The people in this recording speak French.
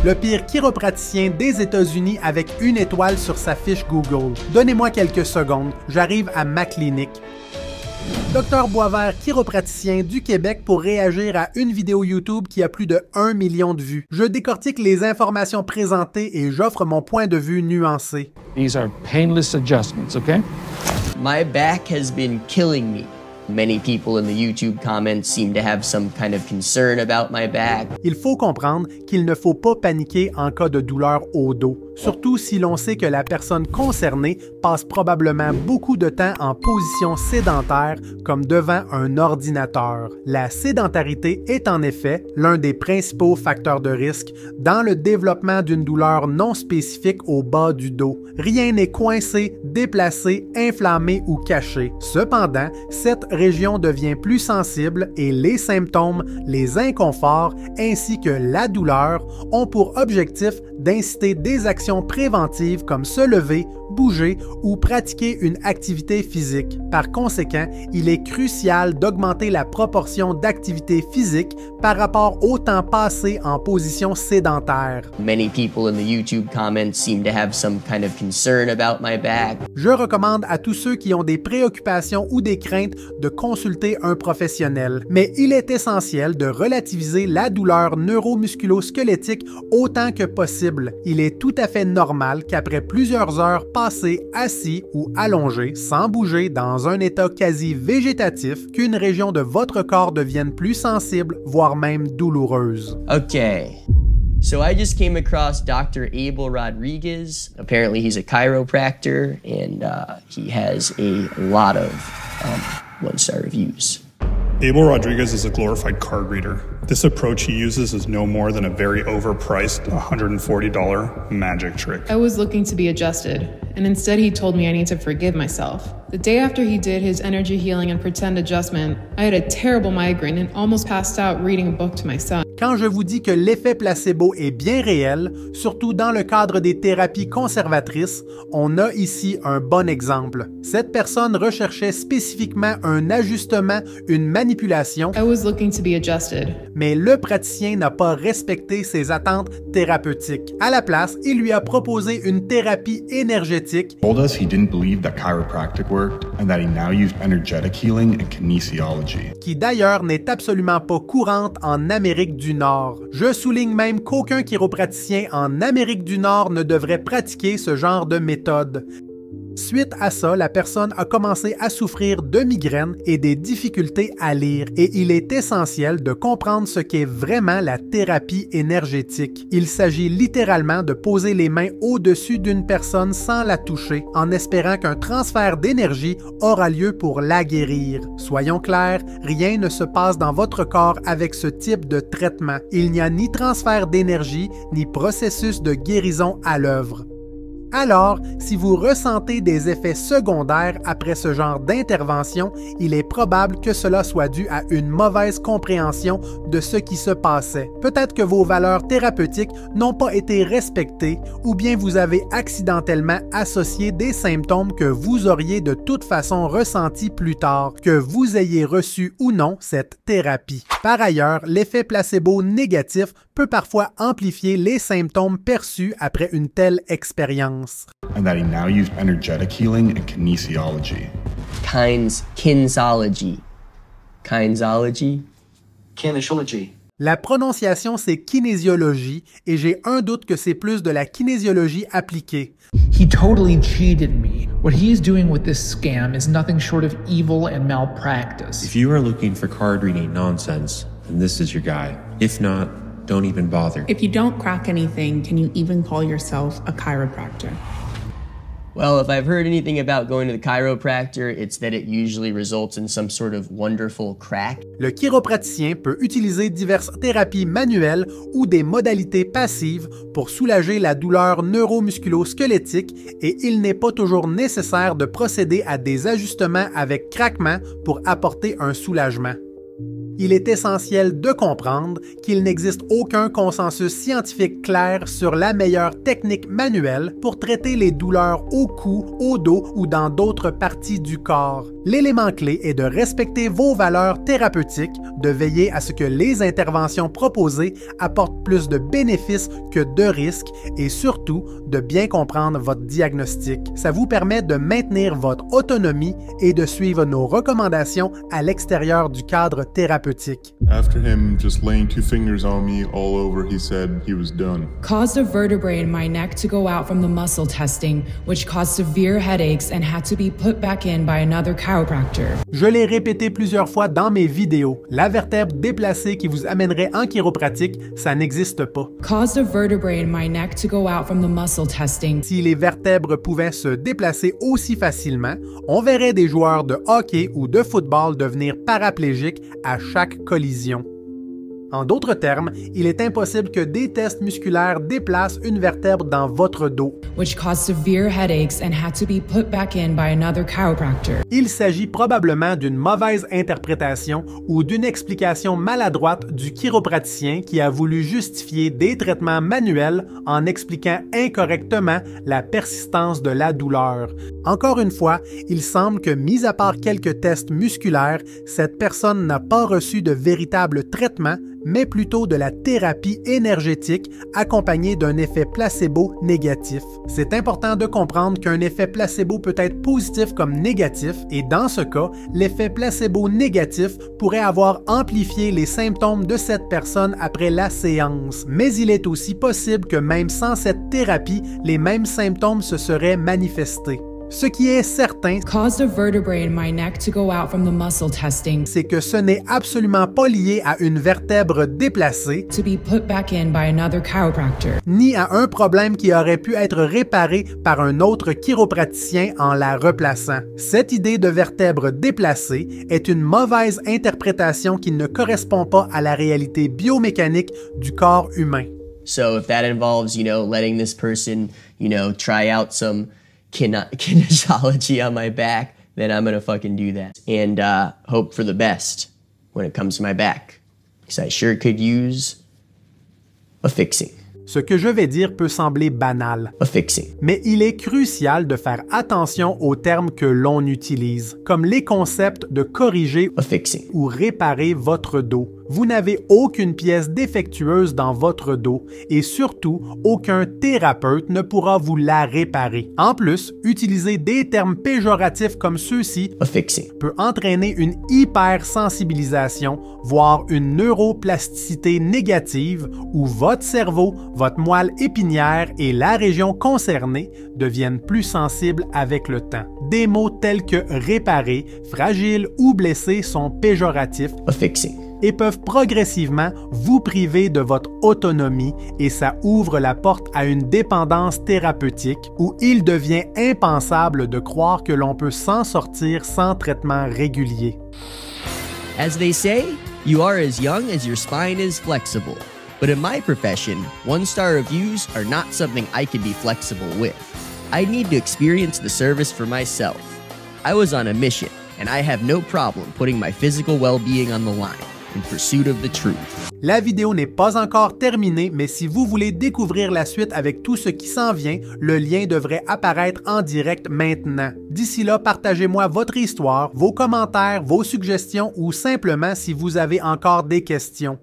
le pire chiropraticien des États-Unis avec une étoile sur sa fiche Google. Donnez-moi quelques secondes, j'arrive à ma clinique. Dr Boisvert, chiropraticien du Québec pour réagir à une vidéo YouTube qui a plus de 1 million de vues. Je décortique les informations présentées et j'offre mon point de vue nuancé. These are painless adjustments, okay? My back has been killing me. Many people in the YouTube comments seem to have some kind of concern about my back. Il faut comprendre qu'il ne faut pas paniquer en cas de douleur au dos, surtout si l'on sait que la personne concernée passe probablement beaucoup de temps en position sédentaire comme devant un ordinateur. La sédentarité est en effet l'un des principaux facteurs de risque dans le développement d'une douleur non spécifique au bas du dos. Rien n'est coincé, déplacé, inflammé ou caché. Cependant, cette région devient plus sensible et les symptômes, les inconforts ainsi que la douleur ont pour objectif d'inciter des actions préventives comme se lever, bouger ou pratiquer une activité physique. Par conséquent, il est crucial d'augmenter la proportion d'activité physique par rapport au temps passé en position sédentaire. Many people in the YouTube comments seem to have some kind of concern about my back. Je recommande à tous ceux qui ont des préoccupations ou des craintes de consulter un professionnel, mais il est essentiel de relativiser la douleur neuromusculo-squelettique autant que possible. Il est tout à fait normal qu'après plusieurs heures passées assis ou allongé sans bouger dans un état quasi végétatif, qu'une région de votre corps devienne plus sensible, voire même douloureuse. Okay. So I just came across Dr. Abel Rodriguez. Apparently he's a chiropractor and he has a lot of one-star reviews. Abel Rodriguez is a glorified card reader. This approach he uses is no more than a very overpriced $140 magic trick. I was looking to be adjusted, and instead he told me I need to forgive myself. The day after he did his energy healing and pretend adjustment, I had a terrible migraine and almost passed out reading a book to my son. Quand je vous dis que l'effet placebo est bien réel, surtout dans le cadre des thérapies conservatrices, on a ici un bon exemple. Cette personne recherchait spécifiquement un ajustement, une manipulation, I was looking to be adjusted. Mais le praticien n'a pas respecté ses attentes thérapeutiques. À la place, il lui a proposé une thérapie énergétique. Told us he didn't believe that chiropractic worked and that he now used energetic healing and kinesiology. Qui d'ailleurs n'est absolument pas courante en Amérique du Nord. Je souligne même qu'aucun chiropraticien en Amérique du Nord ne devrait pratiquer ce genre de méthode. Suite à ça, la personne a commencé à souffrir de migraines et des difficultés à lire et il est essentiel de comprendre ce qu'est vraiment la thérapie énergétique. Il s'agit littéralement de poser les mains au-dessus d'une personne sans la toucher en espérant qu'un transfert d'énergie aura lieu pour la guérir. Soyons clairs, rien ne se passe dans votre corps avec ce type de traitement. Il n'y a ni transfert d'énergie ni processus de guérison à l'œuvre. Alors, si vous ressentez des effets secondaires après ce genre d'intervention, il est probable que cela soit dû à une mauvaise compréhension de ce qui se passait. Peut-être que vos valeurs thérapeutiques n'ont pas été respectées ou bien vous avez accidentellement associé des symptômes que vous auriez de toute façon ressentis plus tard, que vous ayez reçu ou non cette thérapie. Par ailleurs, l'effet placebo négatif peut parfois amplifier les symptômes perçus après une telle expérience. And that he now used energetic healing and kinesiology. Kinesology. Kinesiology. La prononciation, c'est kinésiologie et j'ai un doute que c'est plus de la kinésiologie appliquée. He totally cheated me. What he's doing with this scam is nothing short of evil and malpractice. If you are looking for card reading nonsense, then this is your guy. If not, don't even bother. If you don't crack anything, can you even call yourself a chiropractor? Well, if I've heard anything about going to the chiropractor, it's that it usually results in some sort of wonderful crack. Le chiropraticien peut utiliser diverses thérapies manuelles ou des modalités passives pour soulager la douleur neuromusculo-squelettique et il n'est pas toujours nécessaire de procéder à des ajustements avec craquement pour apporter un soulagement. Il est essentiel de comprendre qu'il n'existe aucun consensus scientifique clair sur la meilleure technique manuelle pour traiter les douleurs au cou, au dos ou dans d'autres parties du corps. L'élément clé est de respecter vos valeurs thérapeutiques, de veiller à ce que les interventions proposées apportent plus de bénéfices que de risques et surtout de bien comprendre votre diagnostic. Ça vous permet de maintenir votre autonomie et de suivre nos recommandations à l'extérieur du cadre thérapeutique. After him just laying 2 fingers on me all over, he said he was done. Caused a vertebrae in my neck to go out from the muscle testing, which caused severe headaches and had to be put back in by another chiropractor. Je l'ai répété plusieurs fois dans mes vidéos. La vertèbre déplacée qui vous amènerait en chiropratique, ça n'existe pas. Caused a vertebrae in my neck to go out from the muscle testing. Si les vertèbres pouvaient se déplacer aussi facilement, on verrait des joueurs de hockey ou de football devenir paraplégiques à chaque collision. En d'autres termes, il est impossible que des tests musculaires déplacent une vertèbre dans votre dos. Which caused severe headaches and had to be put back in by another chiropractor. Il s'agit probablement d'une mauvaise interprétation ou d'une explication maladroite du chiropraticien qui a voulu justifier des traitements manuels en expliquant incorrectement la persistance de la douleur. Encore une fois, il semble que, mis à part quelques tests musculaires, cette personne n'a pas reçu de véritable traitement, mais plutôt de la thérapie énergétique accompagnée d'un effet placebo négatif. C'est important de comprendre qu'un effet placebo peut être positif comme négatif et dans ce cas, l'effet placebo négatif pourrait avoir amplifié les symptômes de cette personne après la séance. Mais il est aussi possible que même sans cette thérapie, les mêmes symptômes se seraient manifestés. Ce qui est certain, c'est que ce n'est absolument pas lié à une vertèbre déplacée, ni à un problème qui aurait pu être réparé par un autre chiropraticien en la replaçant. Cette idée de vertèbre déplacée est une mauvaise interprétation qui ne correspond pas à la réalité biomécanique du corps humain. So if that involves, letting this person, try out some kinesiology on my back, then I'm gonna fucking do that and hope for the best when it comes to my back, because I sure could use a fixing. Ce que je vais dire peut sembler banal, mais il est crucial de faire attention aux termes que l'on utilise, comme les concepts de corriger ou réparer votre dos. Vous n'avez aucune pièce défectueuse dans votre dos et surtout, aucun thérapeute ne pourra vous la réparer. En plus, utiliser des termes péjoratifs comme ceux-ci peut entraîner une hypersensibilisation, voire une neuroplasticité négative où votre cerveau, votre moelle épinière et la région concernée deviennent plus sensibles avec le temps. Des mots tels que réparer, fragile ou blessé sont péjoratifs et peuvent progressivement vous priver de votre autonomie et ça ouvre la porte à une dépendance thérapeutique où il devient impensable de croire que l'on peut s'en sortir sans traitement régulier. As they say, you are as young as your spine is flexible. But in my profession, 1-star reviews are not something I can be flexible with. I need to experience the service for myself. I was on a mission, and I have no problem putting my physical well-being on the line in pursuit of the truth. La vidéo n'est pas encore terminée, mais si vous voulez découvrir la suite avec tout ce qui s'en vient, le lien devrait apparaître en direct maintenant. D'ici là, partagez-moi votre histoire, vos commentaires, vos suggestions ou simplement si vous avez encore des questions.